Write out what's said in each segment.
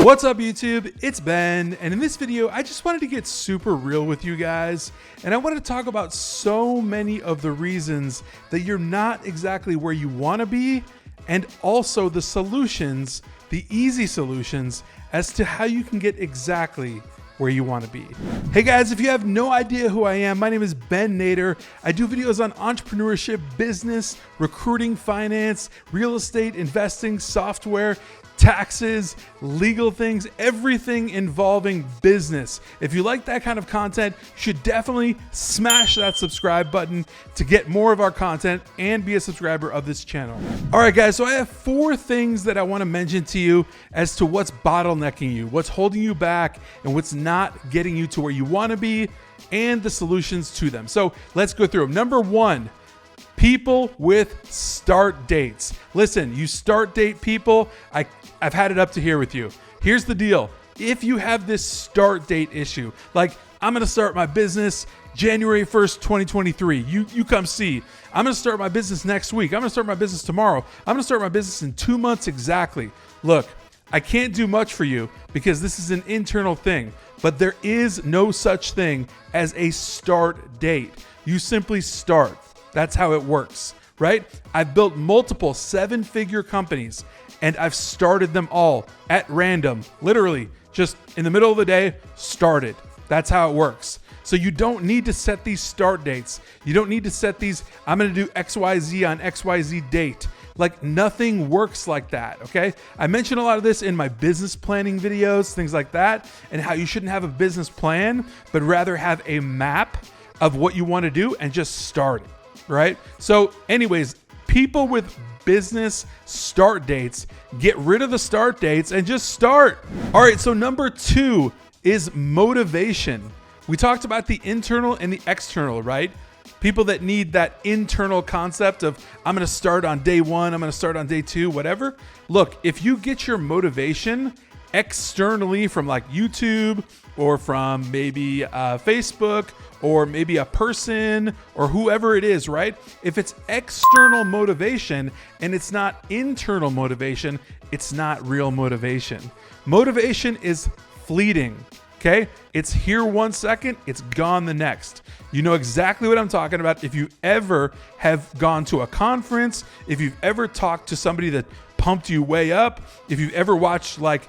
What's up YouTube? It's Ben, and in this video I just wanted to get super real with you guys, and I wanted to talk about so many of the reasons that you're not exactly where you want to be, and also the solutions, the easy solutions as to how you can get exactly where you want to be. Hey guys, if you have no idea who I am, my name is Ben Nader. I do videos on entrepreneurship, business, recruiting, finance, real estate, investing, software, taxes, legal things, everything involving business. If you like that kind of content, you should definitely smash that subscribe button to get more of our content and be a subscriber of this channel. All right, guys, so I have 4 things that I want to mention to you as to what's bottlenecking you, what's holding you back, and what's not getting you to where you want to be, and the solutions to them. So let's go through them. Number 1, people with start dates. Listen, you start date people, I've had it up to here with you. Here's the deal. If you have this start date issue, like I'm gonna start my business January 1st, 2023, you come see. I'm gonna start my business next week. I'm gonna start my business tomorrow. I'm gonna start my business in 2 months exactly. Look, I can't do much for you because this is an internal thing, but there is no such thing as a start date. You simply start. That's how it works, right? I've built multiple 7-figure companies and I've started them all at random, literally just in the middle of the day, started. That's how it works. So you don't need to set these start dates. You don't need to set these, I'm gonna do XYZ on XYZ date. Like nothing works like that, okay? I mentioned a lot of this in my business planning videos, things like that, and how you shouldn't have a business plan, but rather have a map of what you wanna do and just start it. Right? So anyways, people with business start dates, get rid of the start dates and just start. All right, so number 2 is motivation. We talked about the internal and the external, right? People that need that internal concept of I'm going to start on day 1, I'm going to start on day 2, whatever. Look, if you get your motivation externally from like YouTube or from maybe Facebook or maybe a person or whoever it is, right? If it's external motivation and it's not internal motivation, it's not real motivation. Motivation is fleeting, okay? It's here 1 second, it's gone the next. You know exactly what I'm talking about. If you ever have gone to a conference, if you've ever talked to somebody that pumped you way up, if you've ever watched like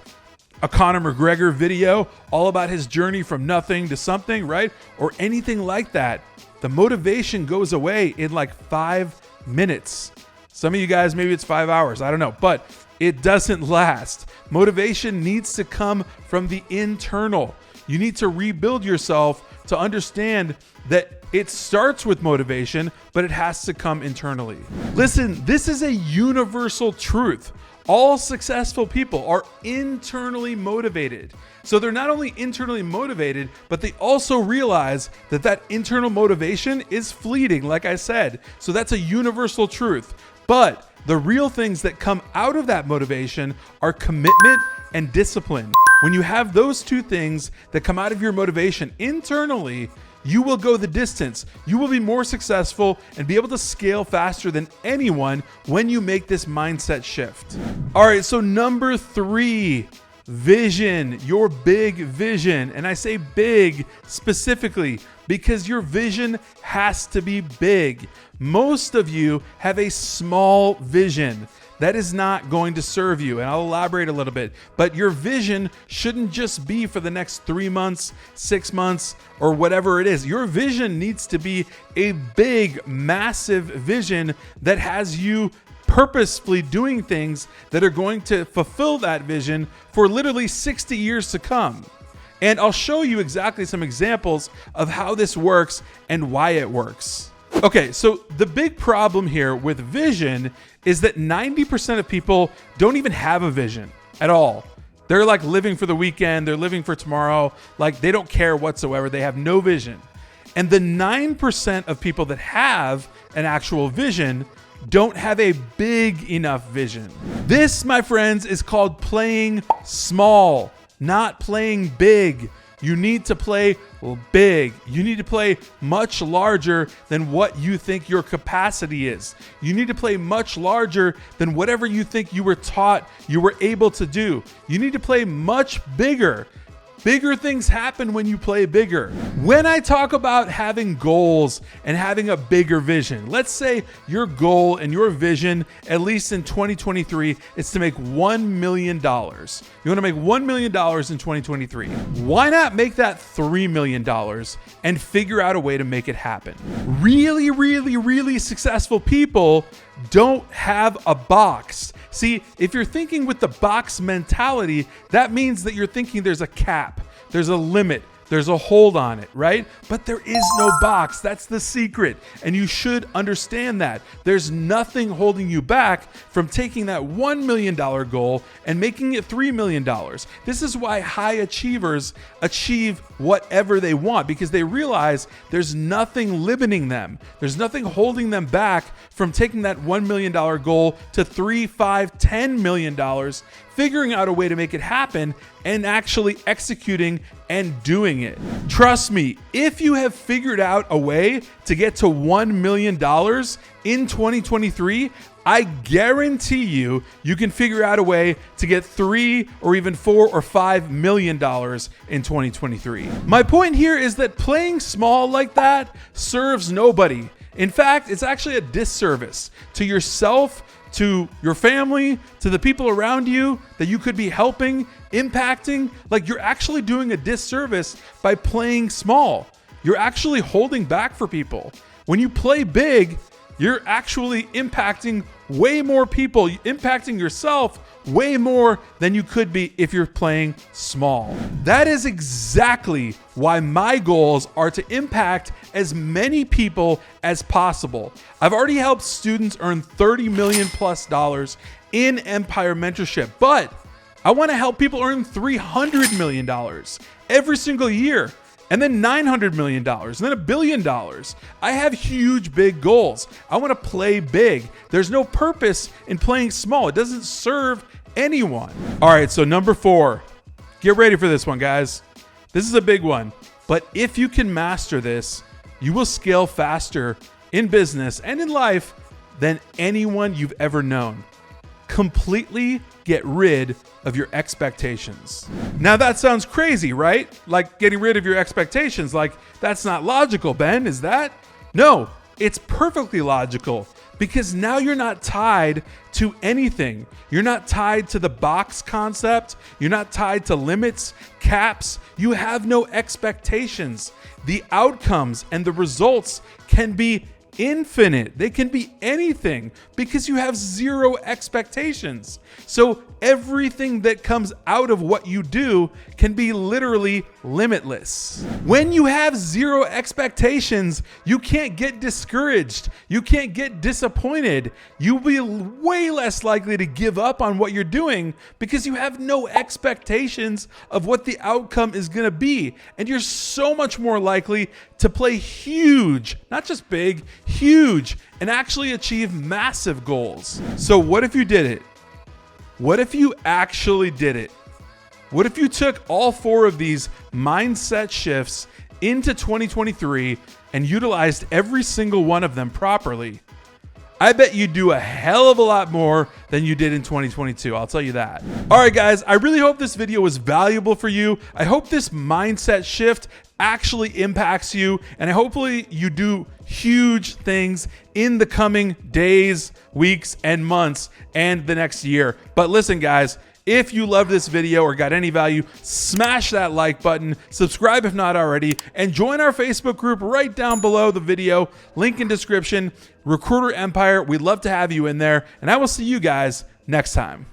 a Conor McGregor video all about his journey from nothing to something, right? Or anything like that, the motivation goes away in like 5 minutes. Some of you guys, maybe it's 5 hours, I don't know, but it doesn't last. Motivation needs to come from the internal. You need to rebuild yourself to understand that it starts with motivation, but it has to come internally. Listen, this is a universal truth. All successful people are internally motivated. So they're not only internally motivated, but they also realize that that internal motivation is fleeting, like I said. So that's a universal truth. But the real things that come out of that motivation are commitment and discipline. When you have those 2 things that come out of your motivation internally, you will go the distance. You will be more successful and be able to scale faster than anyone when you make this mindset shift. All right, so number 3, vision, your big vision. And I say big specifically because your vision has to be big. Most of you have a small vision. That is not going to serve you, and I'll elaborate a little bit. But your vision shouldn't just be for the next 3 months, 6 months, or whatever it is. Your vision needs to be a big, massive vision that has you purposefully doing things that are going to fulfill that vision for literally 60 years to come. And I'll show you exactly some examples of how this works and why it works. Okay, so the big problem here with vision is that 90% of people don't even have a vision at all. They're like living for the weekend, they're living for tomorrow, like they don't care whatsoever, they have no vision. And the 9% of people that have an actual vision don't have a big enough vision. This, my friends, is called playing small, not playing big. You need to play big. You need to play much larger than what you think your capacity is. You need to play much larger than whatever you think you were taught you were able to do. You need to play much bigger. Bigger things happen when you play bigger. When I talk about having goals and having a bigger vision, let's say your goal and your vision, at least in 2023, is to make $1 million. You want to make $1 million in 2023. Why not make that $3 million and figure out a way to make it happen? Really, really, really successful people don't have a box. See, if you're thinking with the box mentality, that means that you're thinking there's a cap, there's a limit, there's a hold on it, right? But there is no box. That's the secret. And you should understand that. There's nothing holding you back from taking that $1 million goal and making it $3 million. This is why high achievers achieve whatever they want, because they realize there's nothing limiting them. There's nothing holding them back from taking that $1 million goal to $3, $5, $10 million, figuring out a way to make it happen and actually executing and doing it. Trust me, if you have figured out a way to get to $1 million in 2023, I guarantee you can figure out a way to get $3 or even $4 or $5 million in 2023. My point here is that playing small like that serves nobody. In fact, it's actually a disservice to yourself, to your family, to the people around you that you could be helping, impacting. Like, you're actually doing a disservice by playing small. You're actually holding back for people. When you play big, you're actually impacting way more people, impacting yourself way more than you could be if you're playing small. That is exactly why my goals are to impact as many people as possible. I've already helped students earn $30 million plus in Empire Mentorship, but I want to help people earn $300 million every single year. And then $900 million, and then $1 billion. I have huge, big goals. I want to play big. There's no purpose in playing small. It doesn't serve anyone. All right, so number 4. Get ready for this one, guys. This is a big one. But if you can master this, you will scale faster in business and in life than anyone you've ever known. Completely get rid of your expectations. Now that sounds crazy, right? Like getting rid of your expectations. Like, that's not logical, Ben, is that? No, it's perfectly logical, because now you're not tied to anything. You're not tied to the box concept. You're not tied to limits, caps. You have no expectations. The outcomes and the results can be infinite. They can be anything because you have zero expectations. So everything that comes out of what you do can be literally limitless. When you have zero expectations, you can't get discouraged. You can't get disappointed. You'll be way less likely to give up on what you're doing because you have no expectations of what the outcome is going to be. And you're so much more likely to play huge, not just big, huge, and actually achieve massive goals. So what if you did it? What if you actually did it? What if you took all 4 of these mindset shifts into 2023 and utilized every single one of them properly? I bet you do a hell of a lot more than you did in 2022. I'll tell you that. All right, guys, I really hope this video was valuable for you. I hope this mindset shift actually impacts you, and hopefully you do huge things in the coming days, weeks, and months, and the next year. But listen, guys, if you loved this video or got any value, smash that like button, subscribe if not already, and join our Facebook group right down below the video, link in description, Recruiter Empire. We'd love to have you in there, and I will see you guys next time.